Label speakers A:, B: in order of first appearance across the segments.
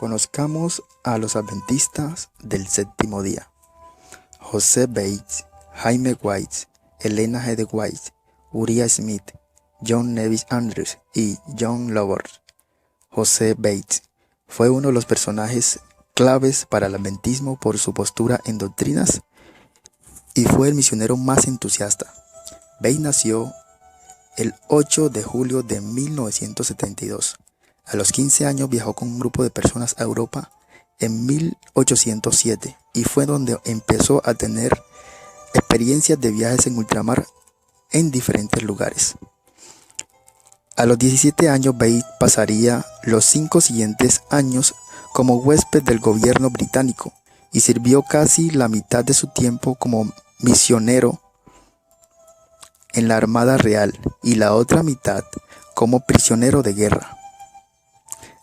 A: Conozcamos a los adventistas del séptimo día. Joseph Bates, Jaime White, Elena G. White, Uriah Smith, John Nevis Andrews y John Lovell. Joseph Bates fue uno de los personajes claves para el adventismo por su postura en doctrinas y fue el misionero más entusiasta. Bates nació el 8 de julio de 1972. A los 15 años viajó con un grupo de personas a Europa en 1807 y fue donde empezó a tener experiencias de viajes en ultramar en diferentes lugares. A los 17 años Bates pasaría los 5 siguientes años como huésped del gobierno británico y sirvió casi la mitad de su tiempo como misionero en la Armada Real y la otra mitad como prisionero de guerra.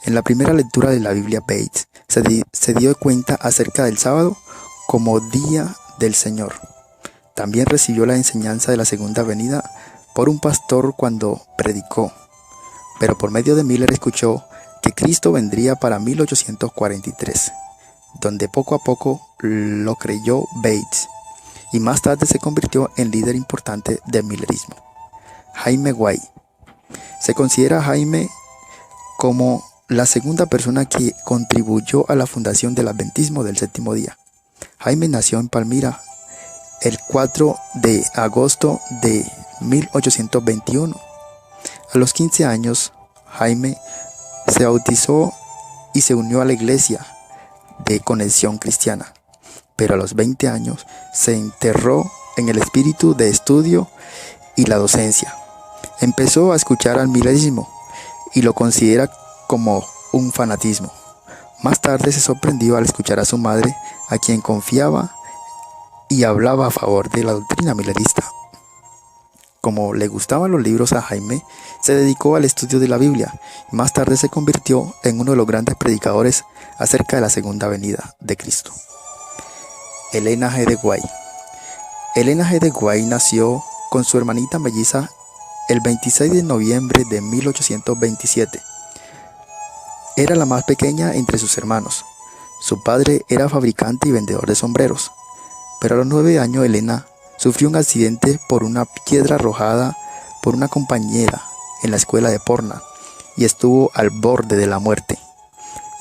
A: En la primera lectura de la Biblia, Bates se dio cuenta acerca del sábado como día del Señor. También recibió la enseñanza de la segunda venida por un pastor cuando predicó, pero por medio de Miller escuchó que Cristo vendría para 1843, donde poco a poco lo creyó Bates, y más tarde se convirtió en líder importante del millerismo. Jaime White. Se considera a Jaime como la segunda persona que contribuyó a la fundación del adventismo del séptimo día. Jaime nació en Palmira el 4 de agosto de 1821. A los 15 años, Jaime se bautizó y se unió a la iglesia de Conexión Cristiana, pero a los 20 años se enterró en el espíritu de estudio y la docencia. Empezó a escuchar al millerismo y lo considera como un fanatismo. Más tarde se sorprendió al escuchar a su madre, a quien confiaba y hablaba a favor de la doctrina millerista. Como le gustaban los libros a Jaime, se dedicó al estudio de la Biblia y más tarde se convirtió en uno de los grandes predicadores acerca de la segunda venida de Cristo. Elena G. White. Elena G. White nació con su hermanita melliza el 26 de noviembre de 1827. Era la más pequeña entre sus hermanos. Su padre era fabricante y vendedor de sombreros, pero a los 9 años Elena sufrió un accidente por una piedra arrojada por una compañera en la escuela de Portland y estuvo al borde de la muerte.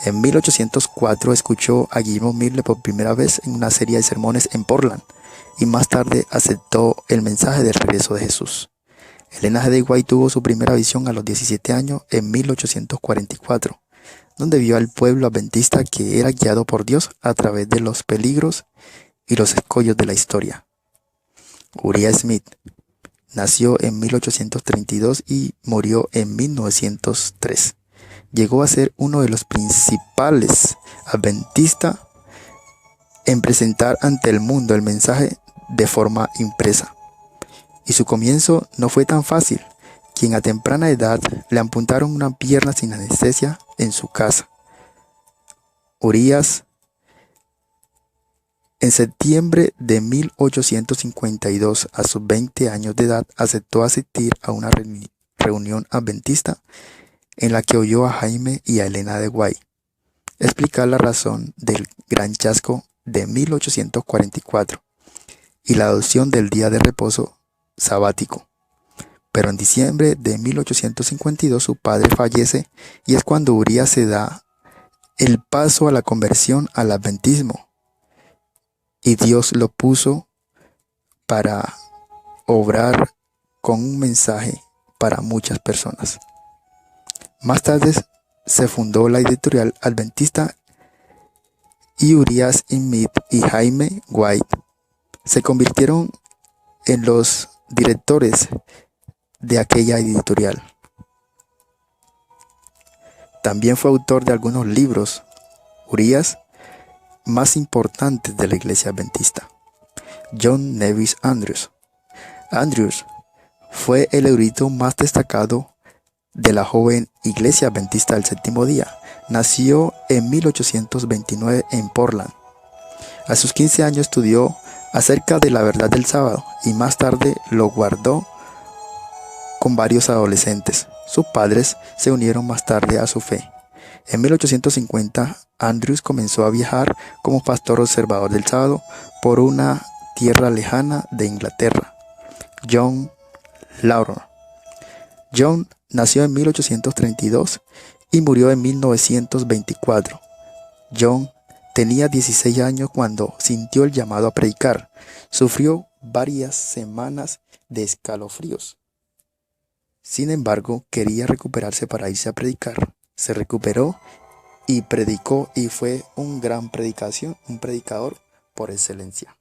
A: En 1804 escuchó a Guillermo Miller por primera vez en una serie de sermones en Portland y más tarde aceptó el mensaje del regreso de Jesús. Elena G. White tuvo su primera visión a los 17 años en 1844, donde vio al pueblo adventista que era guiado por Dios a través de los peligros y los escollos de la historia. Uriah Smith nació en 1832 y murió en 1903. Llegó a ser uno de los principales adventistas en presentar ante el mundo el mensaje de forma impresa. Y su comienzo no fue tan fácil, quien a temprana edad le amputaron una pierna sin anestesia en su casa. Uriah, en septiembre de 1852, a sus 20 años de edad, aceptó asistir a una reunión adventista en la que oyó a Jaime y a Elena G. White explicar la razón del gran chasco de 1844 y la adopción del día de reposo sabático. Pero en diciembre de 1852 su padre fallece y es cuando Uriah se da el paso a la conversión al adventismo. Y Dios lo puso para obrar con un mensaje para muchas personas. Más tarde se fundó la editorial adventista y Uriah Smith y Jaime White se convirtieron en los directores de aquella editorial. También fue autor de algunos libros, Uriah, más importantes de la iglesia adventista. John Nevis Andrews. Andrews fue el erudito más destacado de la joven iglesia adventista del séptimo día. Nació en 1829 en Portland. A sus 15 años estudió acerca de la verdad del sábado y más tarde lo guardó con varios adolescentes. Sus padres se unieron más tarde a su fe En 1850, Andrews comenzó a viajar como pastor observador del sábado por una tierra lejana de Inglaterra. John Lawrence. John nació en 1832 y murió en 1924. John tenía 16 años cuando sintió el llamado a predicar. Sufrió varias semanas de escalofríos. Sin embargo, quería recuperarse para irse a predicar. Se recuperó y predicó y fue un gran predicador por excelencia.